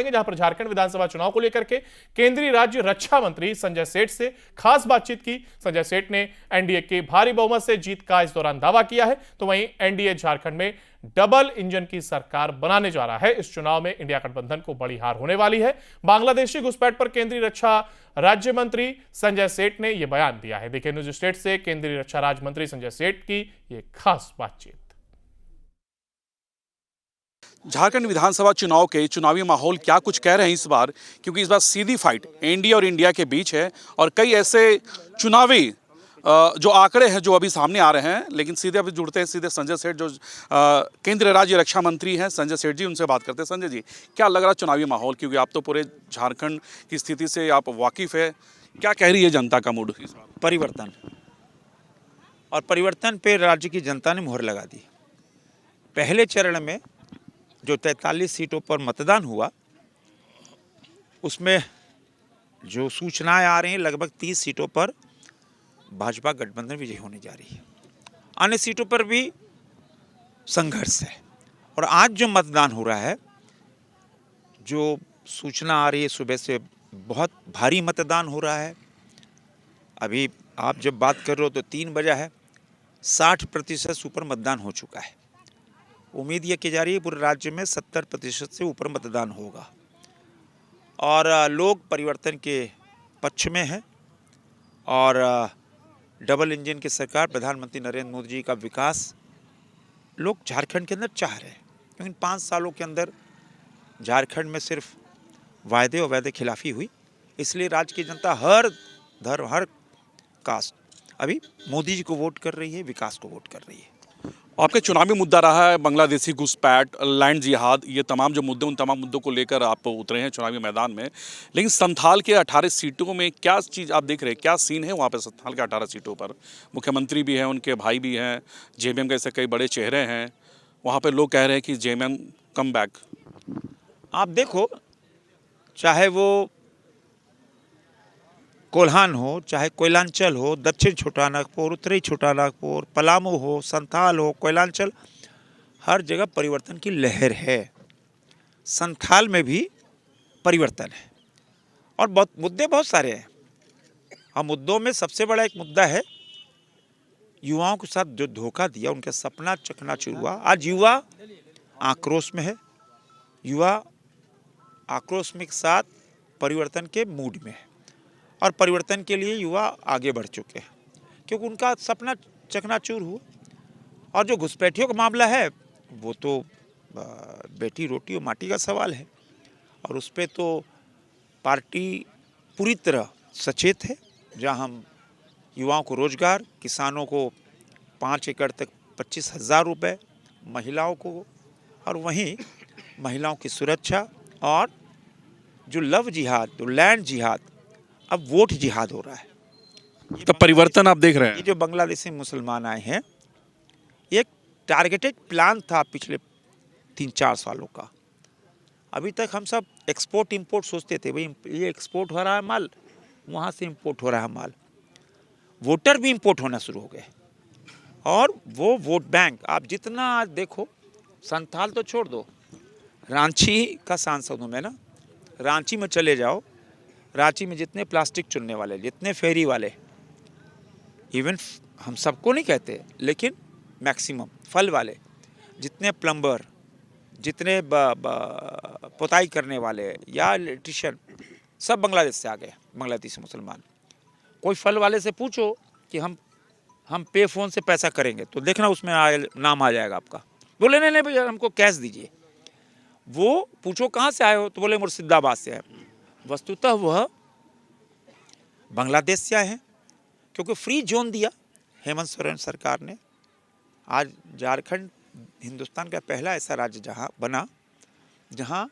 बढ़ेंगे, जहां पर झारखंड विधानसभा चुनाव को लेकर के केंद्रीय राज्य रक्षा मंत्री संजय सेठ से खास बातचीत की। संजय सेठ ने एनडीए के भारी बहुमत से जीत का इस दौरान दावा किया है। तो वहीं एनडीए झारखंड में डबल इंजन की सरकार बनाने जा रहा है। इस चुनाव में इंडिया गठबंधन को बड़ी हार होने वाली है। बांग्लादेशी घुसपैठ पर केंद्रीय रक्षा राज्य मंत्री संजय सेठ ने यह बयान दिया है। देखिए न्यूज स्टेट से केंद्रीय रक्षा राज्य मंत्री संजय सेठ की यह खास बातचीत। झारखंड विधानसभा चुनाव के चुनावी माहौल क्या कुछ कह रहे हैं इस बार, क्योंकि इस बार सीधी फाइट एनडीए और इंडिया के बीच है और कई ऐसे चुनावी जो आंकड़े हैं जो अभी सामने आ रहे हैं। लेकिन सीधे अभी जुड़ते हैं सीधे संजय सेठ जो केंद्रीय राज्य रक्षा मंत्री हैं संजय सेठ जी, उनसे बात करते हैं। संजय जी, क्या लग रहा है चुनावी माहौल, क्योंकि आप तो पूरे झारखंड की स्थिति से आप वाकिफ है, क्या कह रही है जनता का मूड इस बार? परिवर्तन, और परिवर्तन पे राज्य की जनता ने मुहर लगा दी। पहले चरण में जो 43 सीटों पर मतदान हुआ उसमें जो सूचनाएं आ रही हैं लगभग 30 सीटों पर भाजपा गठबंधन विजयी होने जा रही है। अन्य सीटों पर भी संघर्ष है। और आज जो मतदान हो रहा है, जो सूचना आ रही है सुबह से, बहुत भारी मतदान हो रहा है। अभी आप जब बात कर रहे हो तो 3 बजा है, 60% से ऊपर मतदान हो चुका है। उम्मीद ये की जा रही है पूरे राज्य में 70% से ऊपर मतदान होगा और लोग परिवर्तन के पक्ष में हैं। और डबल इंजन की सरकार, प्रधानमंत्री नरेंद्र मोदी जी का विकास लोग झारखंड के अंदर चाह रहे हैं, क्योंकि 5 सालों के अंदर झारखंड में सिर्फ वायदे और वायदे खिलाफी हुई। इसलिए राज्य की जनता हर धर्म, हर कास्ट अभी मोदी जी को वोट कर रही है, विकास को वोट कर रही है। आपके चुनावी मुद्दा रहा है बांग्लादेशी घुसपैठ, लैंड जिहाद, ये तमाम जो मुद्दे, उन तमाम मुद्दों को लेकर आप उतरे हैं चुनावी मैदान में। लेकिन संथाल के 18 सीटों में क्या चीज़ आप देख रहे हैं, क्या सीन है वहाँ पे संथाल के 18 सीटों पर? मुख्यमंत्री भी हैं, उनके भाई भी हैं, जेएमएम के ऐसे कई बड़े चेहरे हैं। वहाँ पर लोग कह रहे हैं कि जेएमएम कम बैक। आप देखो, चाहे वो कोल्हान हो, चाहे कोयलांचल हो, दक्षिण छोटानागपुर, उत्तरी छोटानागपुर, पलामू हो, संथाल हो, कोयलांचल, हर जगह परिवर्तन की लहर है। संथाल में भी परिवर्तन है और मुद्दे बहुत सारे हैं। और मुद्दों में सबसे बड़ा एक मुद्दा है युवाओं के साथ जो धोखा दिया, उनका सपना चकनाचूर हुआ। आज युवा आक्रोश में है, युवा आक्रोश में के साथ परिवर्तन के मूड में है और परिवर्तन के लिए युवा आगे बढ़ चुके हैं, क्योंकि उनका सपना चकनाचूर हुआ। और जो घुसपैठियों का मामला है वो तो बेटी रोटी और माटी का सवाल है, और उस पर तो पार्टी पूरी तरह सचेत है। जहां हम युवाओं को रोजगार, किसानों को 5 एकड़ तक 25,000 रुपये, महिलाओं को, और वहीं महिलाओं की सुरक्षा, और जो लव जिहाद, जो लैंड जिहाद, अब वोट जिहाद हो रहा है। तो परिवर्तन आप देख रहे हैं। ये जो बांग्लादेशी मुसलमान आए हैं, एक टारगेटेड प्लान था पिछले 3-4 सालों का। अभी तक हम सब एक्सपोर्ट इंपोर्ट सोचते थे, भाई ये एक्सपोर्ट हो रहा है माल, वहाँ से इंपोर्ट हो रहा है माल। वोटर भी इंपोर्ट होना शुरू हो गए और वो वोट बैंक आप जितना आज देखो, संथाल तो छोड़ दो, रांची का सांसद हूँ मैं ना, रांची में चले जाओ, रांची में जितने प्लास्टिक चुनने वाले, जितने फेरी वाले, इवन हम सबको नहीं कहते लेकिन मैक्सिमम फल वाले, जितने प्लम्बर, जितने पुताई करने वाले या इलेक्ट्रिशियन, सब बांग्लादेश से आ गए, बांग्लादेशी मुसलमान। कोई फल वाले से पूछो कि हम पे फ़ोन से पैसा करेंगे तो देखना उसमें नाम आ जाएगा आपका। बोले नहीं भैया हमको कैश दीजिए। वो पूछो कहाँ से आए हो तो बोले मुर्शिदाबाद से आए। वस्तुतः वह बांग्लादेश से आए हैं, क्योंकि फ्री जोन दिया हेमंत सोरेन सरकार ने। आज झारखंड हिंदुस्तान का पहला ऐसा राज्य जहां बना जहां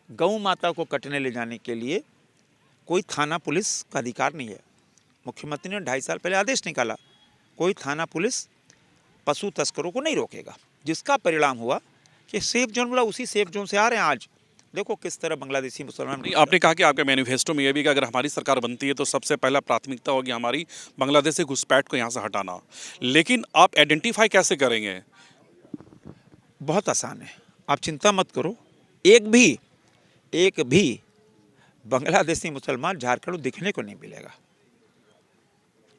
गौ माता को कटने ले जाने के लिए कोई थाना पुलिस का अधिकार नहीं है। मुख्यमंत्री ने 2.5 साल पहले आदेश निकाला, कोई थाना पुलिस पशु तस्करों को नहीं रोकेगा, जिसका परिणाम हुआ कि सेफ जोन बोला, उसी सेफ जोन से आ रहे हैं। आज देखो किस तरह बांग्लादेशी मुसलमान। आपने कहा कि आपके मैनिफेस्टो में ये भी कि अगर हमारी सरकार बनती है तो सबसे पहला प्राथमिकता होगी हमारी बांग्लादेश से घुसपैठ को यहाँ से हटाना। लेकिन आप आइडेंटिफाई कैसे करेंगे? बहुत आसान है, आप चिंता मत करो। एक भी एक भी बांग्लादेशी मुसलमान झारखंड में दिखने को नहीं मिलेगा।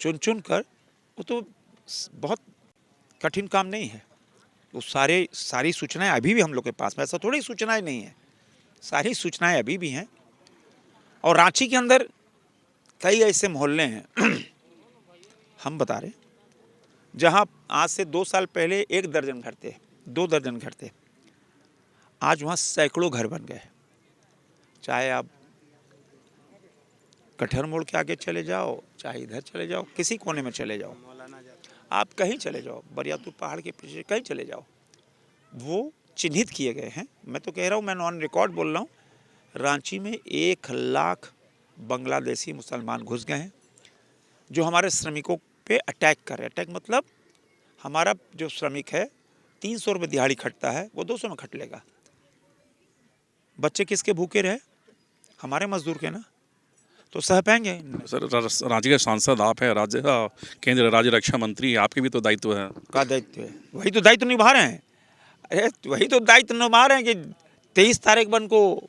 चुन चुन कर, वो तो बहुत कठिन काम नहीं है। वो सारी सूचनाएं अभी भी हम लोग के पास में, ऐसा थोड़ी सूचनाएं नहीं है, सारी सूचनाएं अभी भी हैं। और रांची के अंदर कई ऐसे मोहल्ले हैं हम बता रहे, जहां आज से 2 साल पहले 1 दर्जन घर थे, 2 दर्जन घर थे, आज वहां सैकड़ों घर बन गए। चाहे आप कठहर मोड़ के आगे चले जाओ, चाहे इधर चले जाओ, किसी कोने में चले जाओ, आप कहीं चले जाओ, बरियातू पहाड़ के पीछे कहीं चले जाओ, वो चिन्हित किए गए हैं। मैं तो कह रहा हूँ, मैं ऑन रिकॉर्ड बोल रहा हूँ, रांची में 1 लाख बांग्लादेशी मुसलमान घुस गए हैं, जो हमारे श्रमिकों पे अटैक कर रहे हैं। अटैक मतलब हमारा जो श्रमिक है 300 रुपये दिहाड़ी खटता है, वो 200 में खट लेगा। बच्चे किसके भूखे रहे? हमारे मजदूर के ना, तो सह पाएंगे। सर, रांची के सांसद आप हैं, केंद्र राज्य रक्षा मंत्री, आपके भी तो दायित्व है। का दायित्व है? वही तो दायित्व निभा रहे हैं। अरे वही तो दायित्व निभा रहे हैं कि 23 तारीख बन को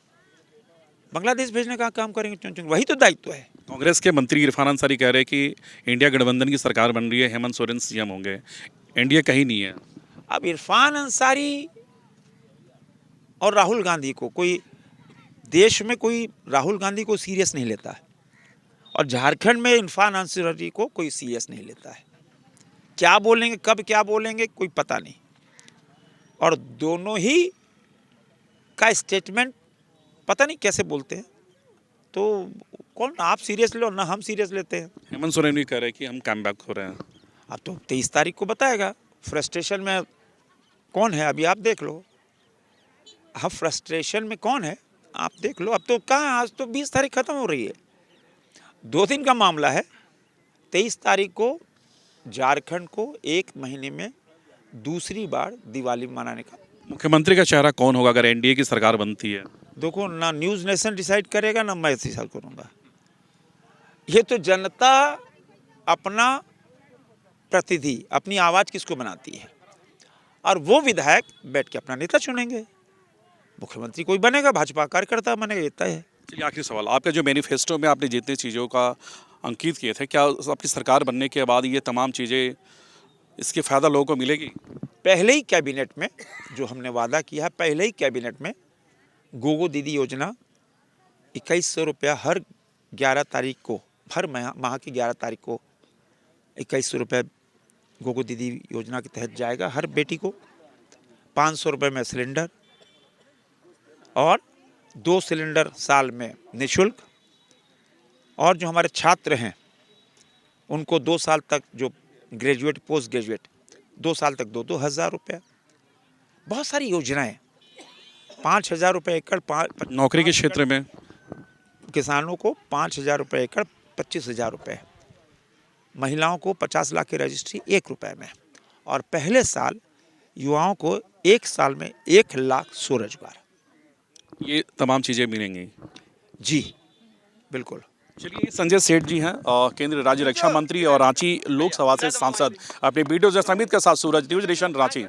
बांग्लादेश भेजने का काम करेंगे, चुन चुन, वही तो दायित्व है। कांग्रेस के मंत्री इरफान अंसारी कह रहे हैं कि इंडिया गठबंधन की सरकार बन रही है, हेमंत सोरेन सीएम होंगे, एनडीए कहीं नहीं है। अब इरफान अंसारी और राहुल गांधी को कोई देश में कोई राहुल गांधी को सीरियस नहीं लेता है, और झारखंड में इरफान अंसारी को कोई सीरियस नहीं लेता है। क्या बोलेंगे, कब क्या बोलेंगे, कोई पता नहीं। और दोनों ही का स्टेटमेंट पता नहीं कैसे बोलते हैं। तो कौन आप सीरियस लो ना हम सीरियस लेते हैं। हेमंत सोरेन भी कह रहे हैं कि हम कम बैक हो रहे हैं। अब तो 23 तारीख को बताएगा। फ्रस्ट्रेशन में कौन है अभी आप देख लो। अब फ्रस्ट्रेशन में कौन है आप देख लो। अब तो कहाँ, आज तो 20 तारीख खत्म हो रही है, 2 दिन का मामला है। 23 तारीख को झारखंड को 1 महीने में दूसरी बार दिवाली मनाने का। मुख्यमंत्री का चेहरा कौन होगा अगर एनडीए की सरकार बनती है? देखो, ना न्यूज़ नेशन डिसाइड करेगा, ना मैं डिसाइड करूँगा। ये तो जनता अपना प्रतिनिधि, अपनी आवाज़ किसको बनाती है, और वो विधायक बैठ के अपना नेता चुनेंगे। मुख्यमंत्री कोई बनेगा, भाजपा कार्यकर्ता बनेगा, ये तय है। चलिए, आखिरी सवाल, आपका जो मैनिफेस्टो में आपने जितनी चीज़ों का अंकित किए थे, क्या आपकी सरकार बनने के बाद ये तमाम चीज़ें, इसके फ़ायदा लोगों को मिलेगी? पहले ही कैबिनेट में जो हमने वादा किया है, पहले ही कैबिनेट में गोगो दीदी योजना 2100 रुपया हर 11 तारीख को, हर माह की 11 तारीख को 2100 रुपये गोगो दीदी योजना के तहत जाएगा हर बेटी को। 500 रुपये में सिलेंडर, और 2 सिलेंडर साल में निःशुल्क। और जो हमारे छात्र हैं उनको 2 साल तक, जो ग्रेजुएट पोस्ट ग्रेजुएट, 2 साल तक 2-2 हज़ार रुपये। बहुत सारी योजनाएं। 5,000 रुपये एकड़, नौकरी के क्षेत्र में किसानों को 5,000 रुपये एकड़ 25,000 रुपये, महिलाओं को 50 लाख की रजिस्ट्री 1 रुपये में, और पहले साल युवाओं को 1 साल में 1 लाख स्वरोजगार। ये तमाम चीज़ें मिलेंगी जी बिल्कुल। चलिए, संजय सेठ जी हैं, केंद्रीय राज्य रक्षा मंत्री और रांची लोकसभा से सांसद। अपने वीडियो जर्नलिस्ट के साथ सूरज, न्यूज़ नेशन रांची।